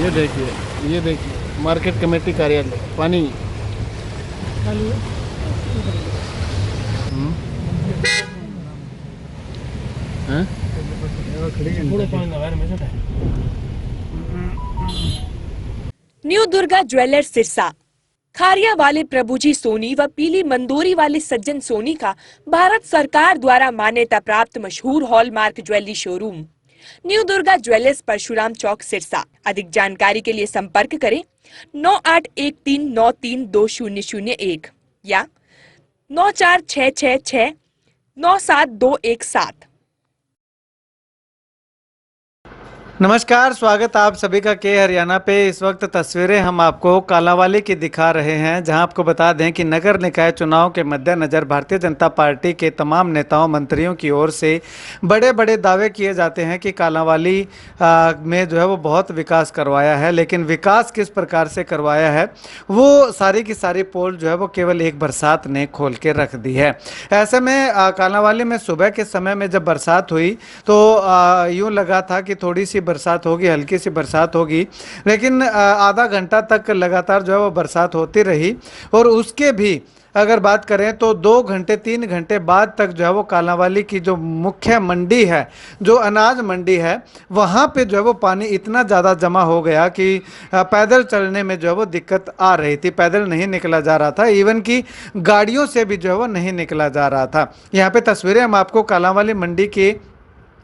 ये देखिए market committee कार्यालय पानी। हम्म, हैं? New Durga jewellers Sirsa. खारिया वाले प्रभुजी सोनी व पीली मंदोरी वाले सज्जन सोनी का भारत सरकार द्वारा मान्यता प्राप्त मशहूर hallmark jewellery showroom new Durga jewellers Parshuram Chowk Sirsa. अधिक जानकारी के लिए संपर्क करें 9813932001 या 9466697217। नमस्कार, स्वागत आप सभी का के हरियाणा पे। इस वक्त तस्वीरें हम आपको कालांवाली की दिखा रहे हैं, जहां आपको बता दें कि नगर निकाय चुनाव के मद्देनज़र भारतीय जनता पार्टी के तमाम नेताओं मंत्रियों की ओर से बड़े बड़े दावे किए जाते हैं कि कालांवाली में जो है वो बहुत विकास करवाया है। लेकिन विकास किस प्रकार से करवाया है वो सारी की सारी पोल जो है वो केवल एक बरसात ने खोल के रख दी है। ऐसे में कालांवाली में सुबह के समय में जब बरसात हुई तो यूँ लगा था कि थोड़ी सी बरसात होगी, हल्की सी बरसात होगी, लेकिन आधा घंटा तक लगातार जो है वो बरसात होती रही। और उसके भी अगर बात करें तो 2 घंटे 3 घंटे बाद तक जो है वो कालांवाली की जो मुख्य मंडी है, जो अनाज मंडी है, वहाँ पे जो है वो पानी इतना ज़्यादा जमा हो गया कि पैदल चलने में जो है वो दिक्कत आ रही थी। पैदल नहीं निकला जा रहा था, इवन कि गाड़ियों से भी जो है वो नहीं निकला जा रहा था। यहाँ पे तस्वीरें हम आपको कालांवाली मंडी के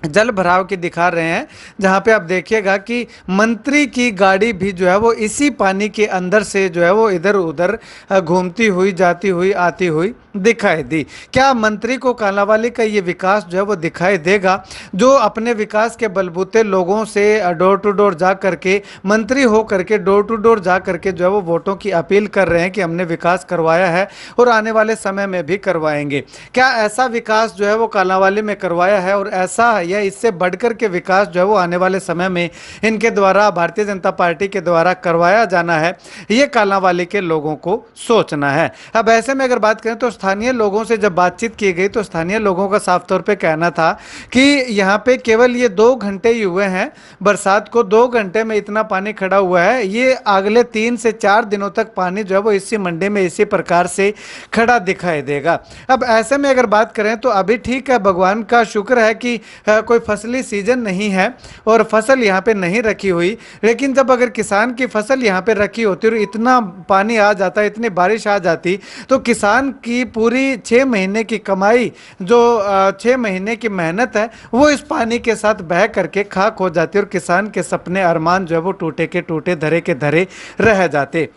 जल भराव की दिखा रहे हैं, जहां पे आप देखिएगा कि मंत्री की गाड़ी भी जो है वो इसी पानी के अंदर से जो है वो इधर उधर घूमती हुई, जाती हुई, आती हुई दिखाई दी। क्या मंत्री को कालांवाली का ये विकास जो है वो दिखाई देगा, जो अपने विकास के बलबूते लोगों से डोर टू डोर जा करके, मंत्री हो करके डोर टू डोर जा करके जो है वो वोटों की अपील कर रहे हैं कि हमने विकास करवाया है और आने वाले समय में भी करवाएंगे? क्या ऐसा विकास जो है वो कालांवाली में करवाया है और ऐसा या इससे बढ़कर के विकास जो है वो आने वाले समय में इनके द्वारा, भारतीय जनता पार्टी के द्वारा करवाया जाना है? ये कालांवाली के लोगों को सोचना है। अब ऐसे में अगर बात करें तो स्थानीय लोगों से जब बातचीत की गई तो स्थानीय लोगों का साफ तौर पे कहना था कि यहाँ पे केवल ये 2 घंटे ही हुए हैं बरसात को, 2 घंटे में इतना पानी खड़ा हुआ है। ये अगले 3 से 4 दिनों तक पानी जो है वो इसी मंडी में इसी प्रकार से खड़ा दिखाई देगा। अब ऐसे में अगर बात करें तो अभी ठीक है, भगवान का शुक्र है कि कोई फसली सीजन नहीं है और फसल यहाँ पे नहीं रखी हुई। लेकिन जब अगर किसान की फसल यहाँ पे रखी होती और इतना पानी आ जाता, इतनी बारिश आ जाती, तो किसान की पूरी 6 महीने की कमाई, जो 6 महीने की मेहनत है, वो इस पानी के साथ बह करके खाक हो जाती और किसान के सपने अरमान जो है वो टूटे के टूटे, धरे के धरे रह जाते।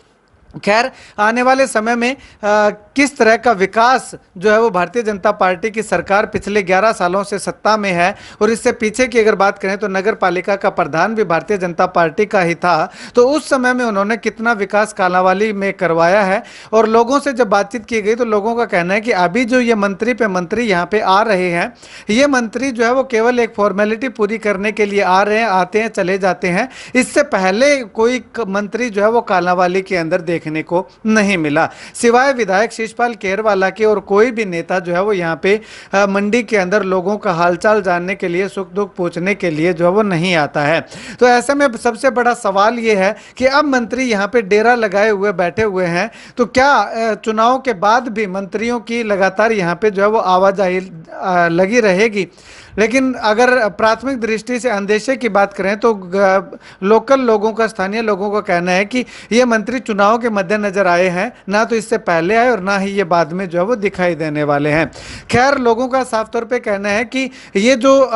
खैर, आने वाले समय में किस तरह का विकास जो है वो भारतीय जनता पार्टी की सरकार पिछले 11 सालों से सत्ता में है, और इससे पीछे की अगर बात करें तो नगर पालिका का प्रधान भी भारतीय जनता पार्टी का ही था, तो उस समय में उन्होंने कितना विकास कालांवाली में करवाया है। और लोगों से जब बातचीत की गई तो लोगों का कहना है कि अभी जो ये मंत्री पे मंत्री यहाँ पे आ रहे हैं, ये मंत्री जो है वो केवल एक फॉर्मेलिटी पूरी करने के लिए आ रहे हैं, आते हैं, चले जाते हैं। इससे पहले कोई मंत्री जो है वो कालांवाली के अंदर देखने को नहीं मिला, सिवाय विधायक शिषपाल केरवाला के। और कोई भी नेता जो है वो यहाँ पे मंडी के अंदर लोगों का हालचाल जानने के लिए, सुख दुख पूछने के लिए जो है वो नहीं आता है। तो ऐसे में सबसे बड़ा सवाल ये है कि अब मंत्री यहाँ पे डेरा लगाए हुए बैठे हुए हैं, तो क्या चुनाव के बाद भी मंत्रियों की लगातार यहाँ पे जो है वो आवाजाही लगी रहेगी? लेकिन अगर प्राथमिक दृष्टि से अंदेशे की बात करें तो लोकल लोगों का, स्थानीय लोगों का कहना है कि ये मंत्री चुनाव के मद्देनजर आए हैं, ना तो इससे पहले आए और ना ही ये बाद में जो है वो दिखाई देने वाले हैं। खैर, लोगों का साफ तौर पे कहना है कि ये जो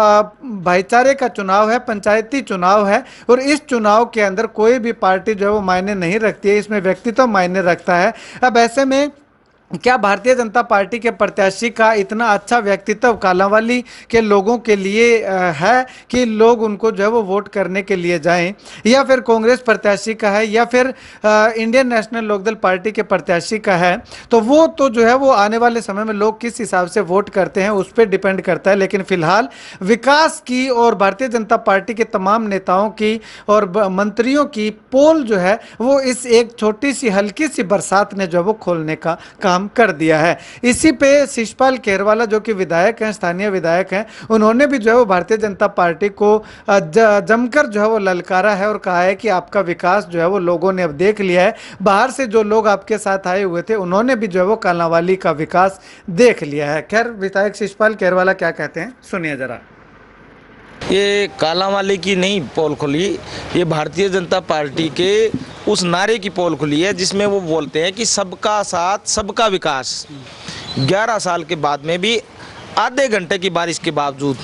भाईचारे का चुनाव है, पंचायती चुनाव है, और इस चुनाव के अंदर कोई भी पार्टी जो है वो मायने नहीं रखती है, इसमें व्यक्तित्व मायने रखता है। अब ऐसे में क्या भारतीय जनता पार्टी के प्रत्याशी का इतना अच्छा व्यक्तित्व कालांवाली के लोगों के लिए है कि लोग उनको जो है वो वोट करने के लिए जाएं, या फिर कांग्रेस प्रत्याशी का है, या फिर इंडियन नेशनल लोकदल पार्टी के प्रत्याशी का है? तो वो तो जो है वो आने वाले समय में लोग किस हिसाब से वोट करते हैं उस पर डिपेंड करता है। लेकिन फिलहाल विकास की और भारतीय जनता पार्टी के तमाम नेताओं की और मंत्रियों की पोल जो है वो इस एक छोटी सी हल्की सी बरसात ने जो है वो खोलने का कहा काम कर दिया है। इसी पे शिषपाल खेरवाला जो कि विधायक हैं, स्थानीय विधायक हैं, उन्होंने भी जो है वो भारतीय जनता पार्टी को जमकर जो है वो ललकारा है और कहा है कि आपका विकास जो है वो लोगों ने अब देख लिया है। बाहर से जो लोग आपके साथ आए हुए थे उन्होंने भी जो है वो कालांवाली का विकास देख लिया है। खैर, विधायक शिषपाल खेरवाला क्या कहते हैं सुनिए जरा। ये कालांवाली की नहीं पोल खुली, ये भारतीय जनता पार्टी के उस नारे की पोल खुली है जिसमें वो बोलते हैं कि सबका साथ सबका विकास। 11 साल के बाद में भी आधे घंटे की बारिश के बावजूद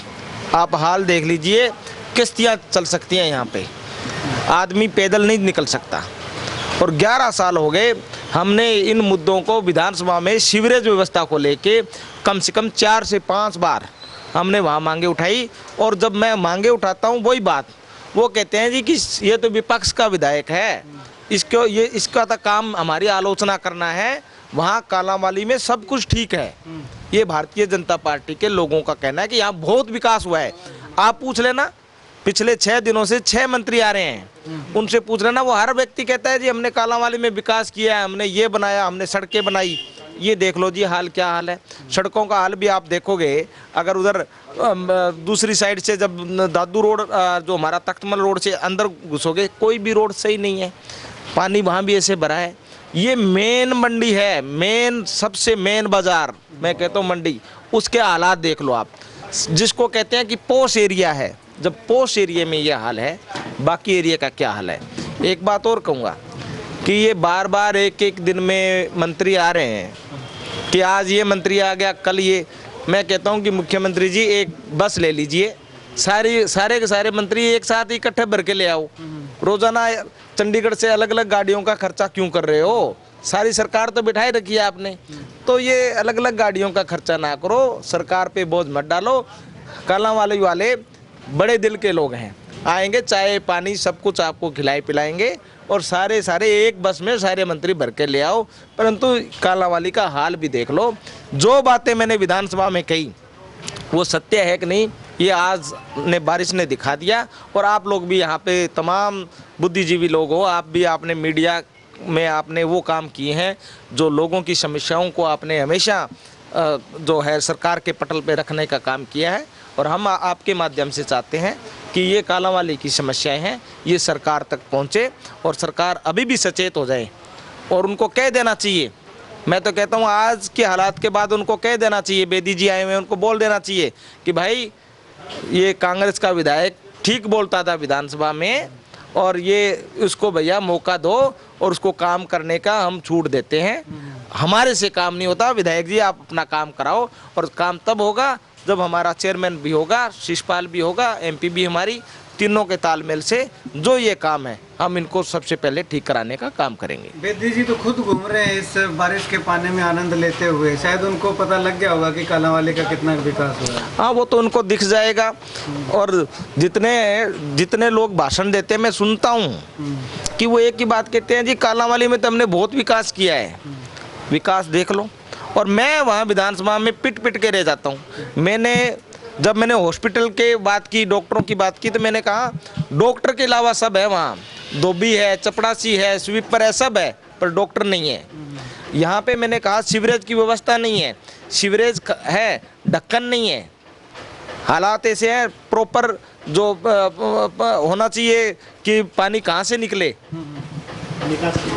आप हाल देख लीजिए, किश्तियाँ चल सकती हैं यहाँ पे, आदमी पैदल नहीं निकल सकता। और 11 साल हो गए, हमने इन मुद्दों को विधानसभा में सीवरेज व्यवस्था को लेके कम से कम 4 से 5 बार हमने वहाँ मांगे उठाई। और जब मैं मांगे उठाता हूँ वही बात वो कहते हैं जी कि ये तो विपक्ष का विधायक है, इसका तो काम हमारी आलोचना करना है। वहाँ कालांवाली में सब कुछ ठीक है। ये भारतीय जनता पार्टी के लोगों का कहना है कि यहाँ बहुत विकास हुआ है। आप पूछ लेना, पिछले 6 दिनों से 6 मंत्री आ रहे हैं, उनसे पूछ लेना, वो हर व्यक्ति कहता है जी हमने कालांवाली में विकास किया है, हमने ये बनाया, हमने सड़कें बनाई। ये देख लो जी हाल क्या हाल है। सड़कों का हाल भी आप देखोगे, अगर उधर दूसरी साइड से जब दादू रोड जो हमारा तख्तमल रोड से अंदर घुसोगे, कोई भी रोड सही नहीं है, पानी वहाँ भी ऐसे भरा है। ये मेन मंडी है, मेन सबसे मेन बाजार मैं कहता हूँ मंडी, उसके हालात देख लो आप, जिसको कहते हैं कि पोश एरिया है। जब पोश एरिया में ये हाल है, बाकी एरिया का क्या हाल है। एक बात और कहूँगा कि ये बार बार एक दिन में मंत्री आ रहे हैं कि आज ये मंत्री आ गया, कल ये। मैं कहता हूँ कि मुख्यमंत्री जी एक बस ले लीजिए, सारे के सारे मंत्री एक साथ इकट्ठे भर के ले आओ। रोजाना चंडीगढ़ से अलग अलग गाड़ियों का खर्चा क्यों कर रहे हो? सारी सरकार तो बिठाई रखी है आपने, तो ये अलग अलग गाड़ियों का खर्चा ना करो, सरकार पे बोझ मत डालो। कालांवाली वाले बड़े दिल के लोग हैं, आएंगे चाय पानी सब कुछ आपको खिलाए पिलाएंगे और सारे एक बस में सारे मंत्री भर के ले आओ। परंतु कालांवाली का हाल भी देख लो। जो बातें मैंने विधानसभा में कही वो सत्य है कि नहीं, ये आज ने बारिश ने दिखा दिया। और आप लोग भी यहाँ पे तमाम बुद्धिजीवी लोग हो, आप भी आपने मीडिया में आपने वो काम किए हैं जो लोगों की समस्याओं को आपने हमेशा जो है सरकार के पटल पे रखने का काम किया है। और हम आपके माध्यम से चाहते हैं कि ये कालांवाली की समस्याएं हैं, ये सरकार तक पहुँचे और सरकार अभी भी सचेत हो जाए और उनको कह देना चाहिए। मैं तो कहता हूँ आज के हालात के बाद उनको कह देना चाहिए, बेदी जी आए हुए हैं, उनको बोल देना चाहिए कि भाई ये कांग्रेस का विधायक ठीक बोलता था विधानसभा में और ये उसको भैया मौका दो और उसको काम करने का हम छूट देते हैं। हमारे से काम नहीं होता, विधायक जी आप अपना काम कराओ। और काम तब होगा जब हमारा चेयरमैन भी होगा, शिषपाल भी होगा, एमपी भी हमारी, तीनों के तालमेल से जो ये काम है हम इनको सबसे पहले ठीक कराने का काम करेंगे। बेदी जी तो खुद घूम रहे हैं इस बारिश के पानी में आनंद लेते हुए, शायद उनको पता लग गया होगा कि कालांवाली का कितना विकास हुआ है। हाँ, वो तो उनको दिख जाएगा। और जितने लोग भाषण देते हैं मैं सुनता हूँ कि वो एक ही बात कहते हैं जी कालांवाली में तो हमने बहुत विकास किया है। विकास देख लो। और मैं वहाँ विधानसभा में पिट के रह जाता हूँ। जब मैंने हॉस्पिटल के बात की, डॉक्टरों की बात की, तो मैंने कहा डॉक्टर के अलावा सब है वहाँ, धोबी है, चपड़ासी है, स्वीपर है, सब है, पर डॉक्टर नहीं है। यहाँ पे मैंने कहा सीवरेज की व्यवस्था नहीं है, सीवरेज है, ढक्कन नहीं है, हालात ऐसे हैं प्रॉपर जो होना चाहिए कि पानी कहाँ से निकले,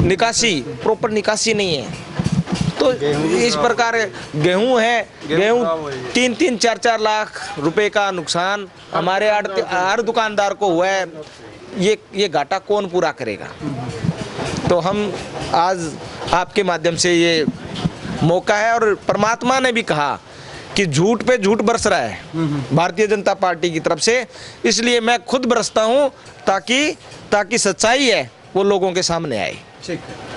निकासी प्रॉपर निकासी नहीं है। तो इस प्रकार गेहूं है, गेहूं 3-3, 4-4 लाख रुपए का नुकसान हमारे हर दुकानदार को हुआ है। ये घाटा कौन पूरा करेगा? तो हम आज आपके माध्यम से ये मौका है। और परमात्मा ने भी कहा कि झूठ पे झूठ बरस रहा है भारतीय जनता पार्टी की तरफ से, इसलिए मैं खुद बरसता हूँ ताकि सच्चाई है वो लोगों के सामने आए। ठीक है।